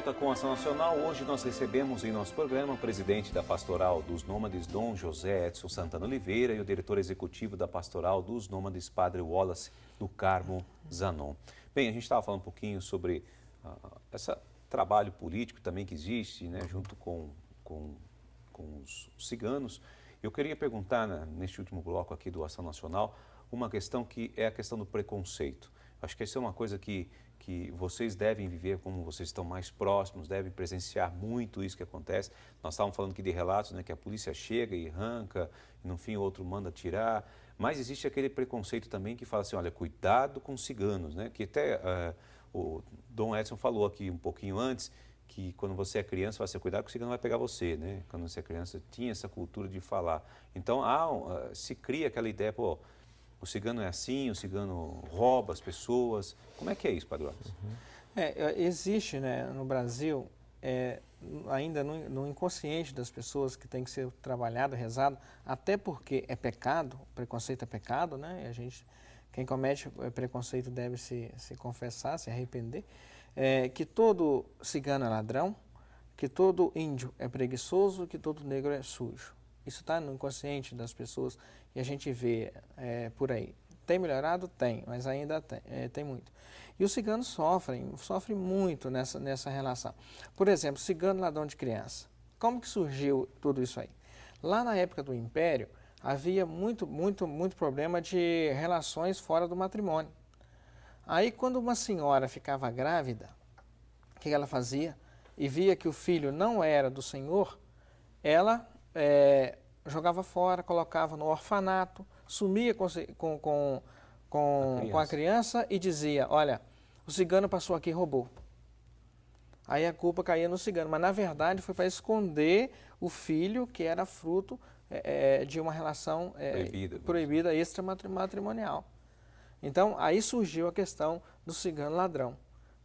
volta com a Ação Nacional. Hoje nós recebemos em nosso programa o presidente da Pastoral dos Nômades, Dom José Edson Santana Oliveira, e o diretor executivo da Pastoral dos Nômades, Padre Wallace do Carmo Zanon. Bem, a gente estava falando um pouquinho sobre esse trabalho político também que existe, né, junto com os ciganos. Eu queria perguntar, neste último bloco aqui do Ação Nacional, uma questão que é a questão do preconceito. Acho que essa é uma coisa que vocês devem viver, como vocês estão mais próximos, devem presenciar muito isso que acontece. Nós estávamos falando aqui de relatos, né, que a polícia chega e arranca, e no fim o outro manda tirar. Mas existe aquele preconceito também que fala assim, olha, cuidado com os ciganos, né? Que até o Dom Edson falou aqui um pouquinho antes, que quando você é criança, você cuidado que o cigano vai pegar você, né? Quando você é criança, tinha essa cultura de falar. Então, se cria aquela ideia, pô, o cigano é assim, o cigano rouba as pessoas. Como é que é isso, Padre Wallace? Existe, né, no Brasil, ainda no inconsciente das pessoas, que tem que ser trabalhado, rezado, até porque é pecado, o preconceito é pecado, né? Quem comete preconceito deve se confessar, se arrepender, que todo cigano é ladrão, que todo índio é preguiçoso, que todo negro é sujo. Isso está no inconsciente das pessoas e a gente vê por aí. Tem melhorado? Tem, mas ainda tem muito. E os ciganos sofrem muito nessa relação. Por exemplo, cigano ladrão de criança. Como que surgiu tudo isso aí? Lá na época do Império, havia muito problema de relações fora do matrimônio. Aí, quando uma senhora ficava grávida, o que ela fazia? E via que o filho não era do senhor, ela jogava fora, colocava no orfanato, sumia com a criança e dizia, olha, o cigano passou aqui e roubou. Aí a culpa caía no cigano, mas na verdade foi para esconder o filho que era fruto de uma relação proibida extramatrimonial. Então, aí surgiu a questão do cigano ladrão,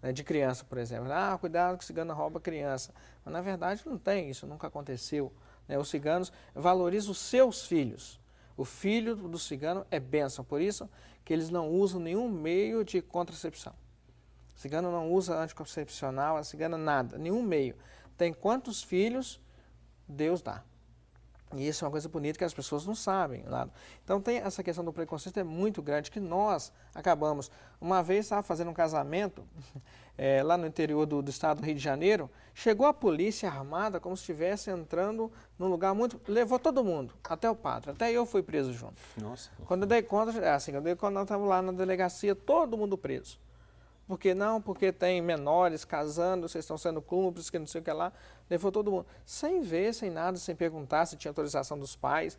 né, de criança, por exemplo. Cuidado que o cigano rouba criança. Mas na verdade não tem, isso nunca aconteceu. Os ciganos valorizam os seus filhos. O filho do cigano é bênção, por isso que eles não usam nenhum meio de contracepção. O cigano não usa anticoncepcional, a cigana nada, nenhum meio. Tem quantos filhos Deus dá. E isso é uma coisa bonita que as pessoas não sabem. Então tem essa questão do preconceito, é muito grande, que nós acabamos. Uma vez estava fazendo um casamento lá no interior do estado do Rio de Janeiro, chegou a polícia armada como se estivesse entrando num lugar muito... Levou todo mundo, até o padre, até eu fui preso junto. Nossa. Quando eu dei conta, quando nós estávamos lá na delegacia, todo mundo preso. Por que não? Porque tem menores casando, vocês estão sendo cúmplices, que não sei o que lá. Levou todo mundo. Sem ver, sem nada, sem perguntar se tinha autorização dos pais.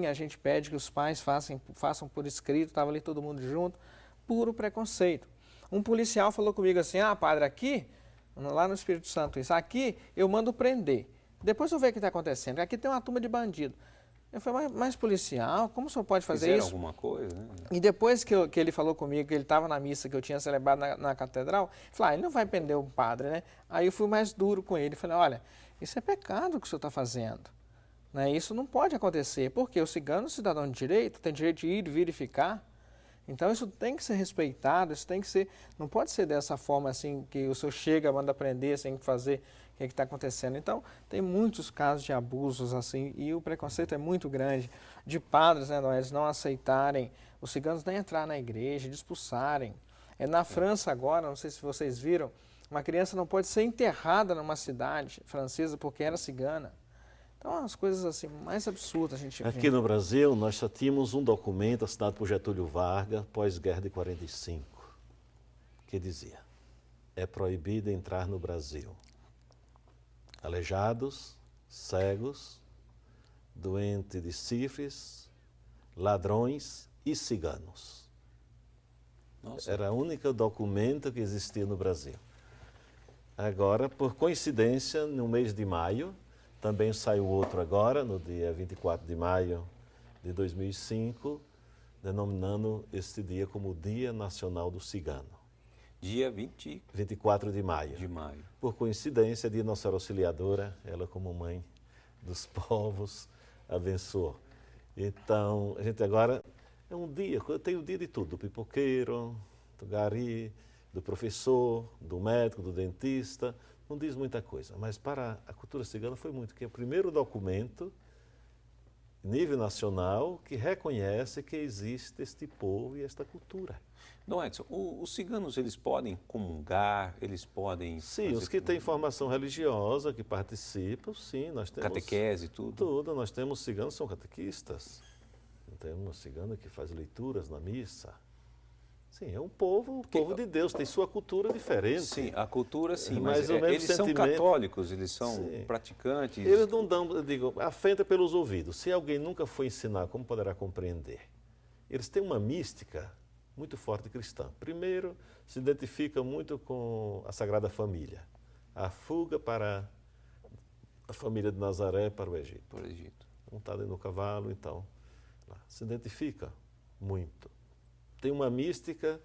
A gente pede que os pais façam por escrito, estava ali todo mundo junto. Puro preconceito. Um policial falou comigo assim, padre, aqui, lá no Espírito Santo, aqui eu mando prender. Depois eu vejo o que está acontecendo. Aqui tem uma turma de bandido. Eu falei, mas policial, como o senhor pode fazer Fizeram isso? Alguma coisa, né? E depois que ele falou comigo, que ele estava na missa que eu tinha celebrado na catedral, eu falei, ele não vai prender o padre, né? Aí eu fui mais duro com ele, falei, olha, isso é pecado que o senhor está fazendo. Né? Isso não pode acontecer, porque o cigano é um cidadão de direito, tem direito de ir e vir e ficar. Então isso tem que ser respeitado, isso tem que ser, não pode ser dessa forma assim, que o senhor chega, manda prender, sem fazer o que está acontecendo. Então, tem muitos casos de abusos assim, e o preconceito é muito grande, de padres, né, eles não aceitarem os ciganos nem entrar na igreja, de expulsarem. Na França agora, não sei se vocês viram, uma criança não pode ser enterrada numa cidade francesa porque era cigana. Então, as coisas assim mais absurdas a gente vê. Aqui no Brasil, nós só tínhamos um documento assinado por Getúlio Vargas, pós-guerra de 45, que dizia, é proibido entrar no Brasil aleijados, cegos, doentes de sífilis, ladrões e ciganos. Nossa. Era o único documento que existia no Brasil. Agora, por coincidência, no mês de maio, também saiu outro agora, no dia 24 de maio de 2005, denominando este dia como Dia Nacional do Cigano. Dia 24 de maio. Por coincidência, dia Nossa Senhora Auxiliadora, ela como mãe dos povos, abençoou. Então, a gente agora, é um dia, tem o dia de tudo, do pipoqueiro, do gari, do professor, do médico, do dentista, não diz muita coisa. Mas para a cultura cigana foi muito, que é o primeiro documento, nível nacional, que reconhece que existe este povo e esta cultura. Dom Edson, os ciganos, eles podem comungar, eles podem Sim, fazer os que têm formação religiosa, que participam, sim, nós temos... catequese e tudo? Tudo, nós temos ciganos que são catequistas, temos cigano que faz leituras na missa. Sim, é um povo, o povo de Deus, tem sua cultura diferente. Sim, a cultura sim, Mas mas o mesmo eles são sentimento- católicos, eles são Sim. praticantes. Eles não dão, eu digo, a fé entra pelos ouvidos. Se alguém nunca foi ensinar, como poderá compreender? Eles têm uma mística muito forte cristã. Primeiro, se identifica muito com a Sagrada Família. A fuga para a família de Nazaré para o Egito. Por Egito. Montado no cavalo, então, lá, se identifica muito. Tem uma mística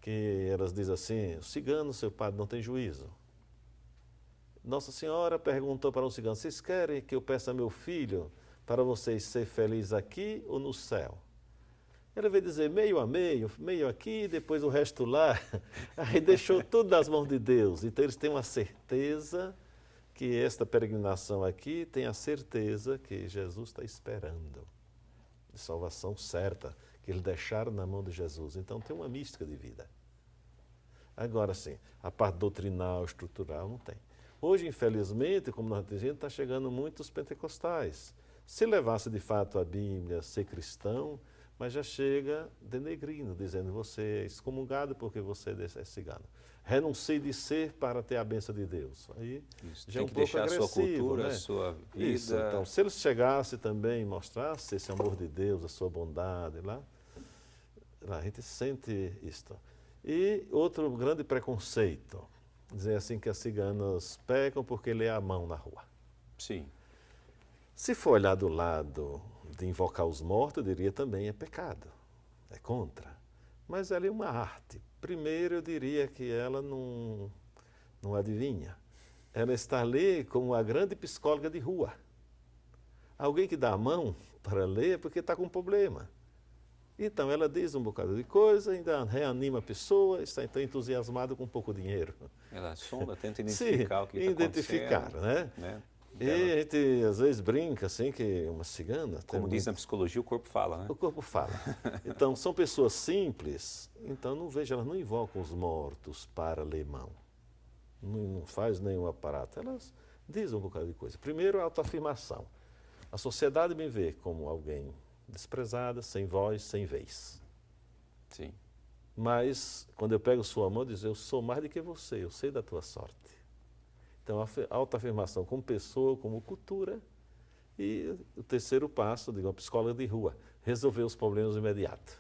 que elas dizem assim, o cigano, seu padre, não tem juízo. Nossa Senhora perguntou para um cigano, vocês querem que eu peça a meu filho para vocês ser felizes aqui ou no céu? Ele veio dizer meio a meio aqui, depois o resto lá. Aí deixou tudo nas mãos de Deus. Então eles têm uma certeza que esta peregrinação aqui tem a certeza que Jesus está esperando. De salvação certa, que eles deixaram na mão de Jesus. Então tem uma mística de vida. Agora sim, a parte doutrinal, estrutural, não tem. Hoje, infelizmente, como nós dizemos, está chegando muitos pentecostais. Se levasse de fato a Bíblia, ser cristão, mas já chega denegrindo, dizendo você é excomungado porque você é cigano. Renuncie de ser para ter a bênção de Deus. Aí Isso, já é tem um que pouco deixar a sua agressivo, cultura, né? a sua vida. Isso, então, se eles chegassem também e mostrassem esse amor de Deus, a sua bondade lá a gente sente isto. E outro grande preconceito, dizer assim que as ciganas pecam porque lê a mão na rua. Sim. Se for olhar do lado de invocar os mortos, eu diria também é pecado, é contra. Mas ela é uma arte. Primeiro eu diria que ela não adivinha. Ela está ali como a grande psicóloga de rua. Alguém que dá a mão para ler é porque está com um problema. Então ela diz um bocado de coisa, ainda reanima a pessoa, está então entusiasmada com pouco dinheiro. Ela sonda, tenta identificar Sim, o que está identificar, acontecendo. né? E E a gente às vezes brinca assim que uma cigana... como diz na psicologia, o corpo fala, né? O corpo fala. Então, são pessoas simples, então não vejo, elas não invocam os mortos para ler mão. Não faz nenhum aparato. Elas dizem um bocado de coisa. Primeiro, a autoafirmação. A sociedade me vê como alguém desprezada, sem voz, sem vez. Sim. Mas, quando eu pego sua mão, eu digo, eu sou mais do que você, eu sei da tua sorte. Então, a autoafirmação como pessoa, como cultura. E o terceiro passo, digo, a psicóloga de rua, resolver os problemas imediatos.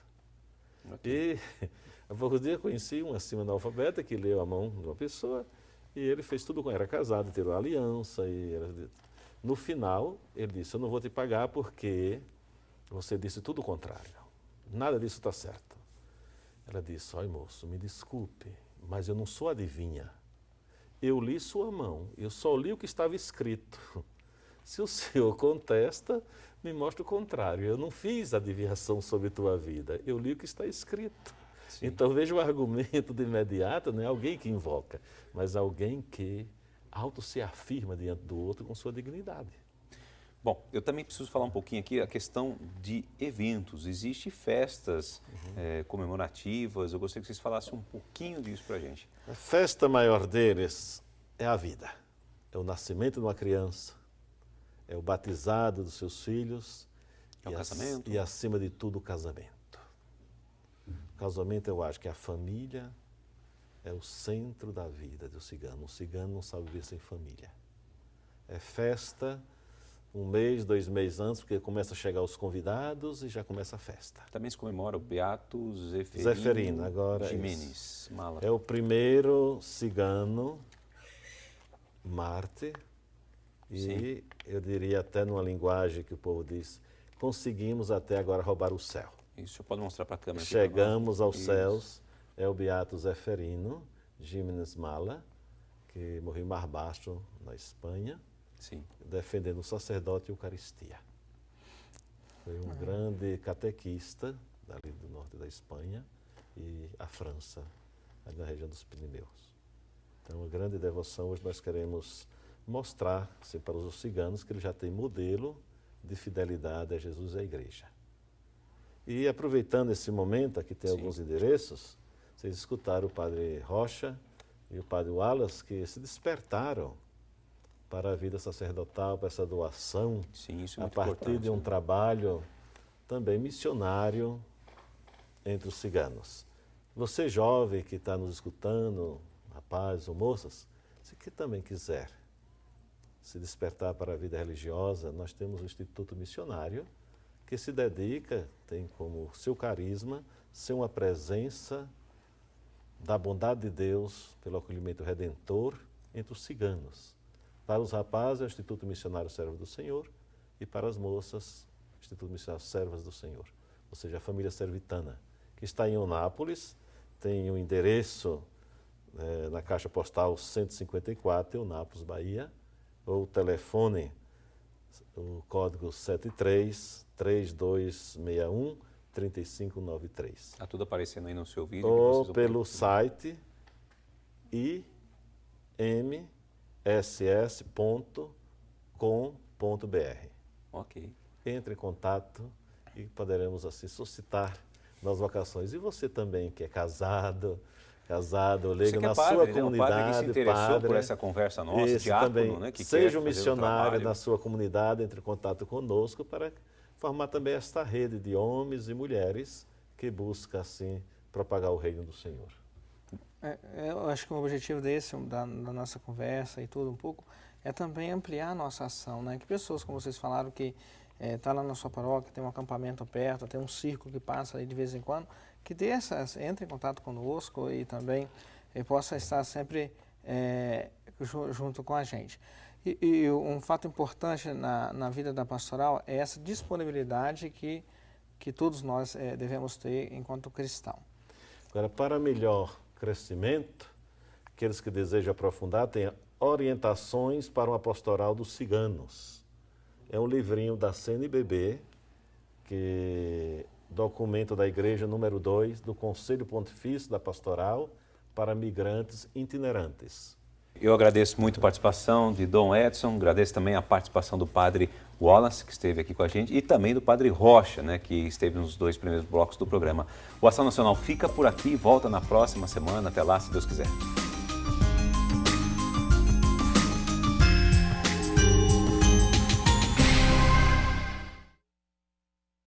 Okay. E há poucos dias conheci um acima analfabeta que leu a mão de uma pessoa e ele fez tudo com ela. Era casado, tirou a aliança. No final, ele disse, eu não vou te pagar porque você disse tudo o contrário. Nada disso está certo. Ela disse, olha moço, me desculpe, mas eu não sou adivinha. Eu li sua mão, eu só li o que estava escrito. Se o senhor contesta, me mostra o contrário. Eu não fiz adivinhação sobre tua vida, eu li o que está escrito. Sim. Então veja o argumento de imediato, não é alguém que invoca, mas alguém que auto se afirma diante do outro com sua dignidade. Bom, eu também preciso falar um pouquinho aqui a questão de eventos. Existem festas comemorativas, eu gostaria que vocês falassem um pouquinho disso para a gente. A festa maior deles é a vida, é o nascimento de uma criança, é o batizado dos seus filhos é o casamento. E, acima de tudo, o casamento. O casamento, eu acho que a família é o centro da vida do cigano. O cigano não sabe viver sem família. É festa 1 mês, 2 meses antes, porque começa a chegar os convidados e já começa a festa. Também se comemora o Beato Zeferino, agora Jimenez Mala. É o primeiro cigano mártir. E sim, eu diria até numa linguagem que o povo diz, conseguimos até agora roubar o céu. Isso, pode mostrar para a câmera. Chegamos aos céus, é o Beato Zeferino Jimenez Mala, que morreu em Mar Baixo, na Espanha, sim, defendendo o sacerdote e a Eucaristia. Foi um grande catequista, dali do norte da Espanha, e a França ali na região dos Pirineus. Então, a grande devoção, hoje nós queremos mostrar assim, para os ciganos que ele já tem modelo de fidelidade a Jesus e à igreja. E aproveitando esse momento, aqui tem alguns endereços, vocês escutaram o padre Rocha e o padre Wallace, que se despertaram para a vida sacerdotal, para essa doação, isso é a muito partir importante, de um trabalho também missionário entre os ciganos. Você jovem que está nos escutando, rapazes ou moças, se que também quiser se despertar para a vida religiosa, nós temos o Instituto Missionário, que se dedica, tem como seu carisma, ser uma presença da bondade de Deus pelo acolhimento redentor entre os ciganos. Para os rapazes, é o Instituto Missionário Servo do Senhor, e para as moças, o Instituto Missionário Servas do Senhor, ou seja, a família servitana, que está em Eunápolis, tem um endereço na caixa postal 154, Eunápolis, Bahia, ou o telefone, o código 73-3261-3593. Está tudo aparecendo aí no seu vídeo. Ou pelo site imss.com.br. Ok. Entre em contato e poderemos assim suscitar novas vocações. E você também que é casado, leigo na sua comunidade, padre que se interessou por essa conversa nossa, diácono, também, né, que seja quer um fazer missionário na sua comunidade, entre em contato conosco para formar também esta rede de homens e mulheres que busca assim propagar o reino do Senhor. Eu acho que o objetivo da nossa conversa e tudo um pouco é também ampliar a nossa ação, né? Que pessoas, como vocês falaram, que está lá na sua paróquia, tem um acampamento perto, tem um círculo que passa ali de vez em quando, que entre em contato conosco e também possa estar sempre junto com a gente. E um fato importante na vida da pastoral é essa disponibilidade que todos nós devemos ter enquanto cristão. Agora, para melhor crescimento, aqueles que desejam aprofundar têm orientações para uma pastoral dos ciganos. É um livrinho da CNBB, que documento da Igreja número 2 do Conselho Pontifício da Pastoral para Migrantes Itinerantes. Eu agradeço muito a participação de Dom Edson, agradeço também a participação do padre Wallace, que esteve aqui com a gente, e também do padre Rocha, né, que esteve nos 2 primeiros blocos do programa. O Ação Nacional fica por aqui e volta na próxima semana. Até lá, se Deus quiser.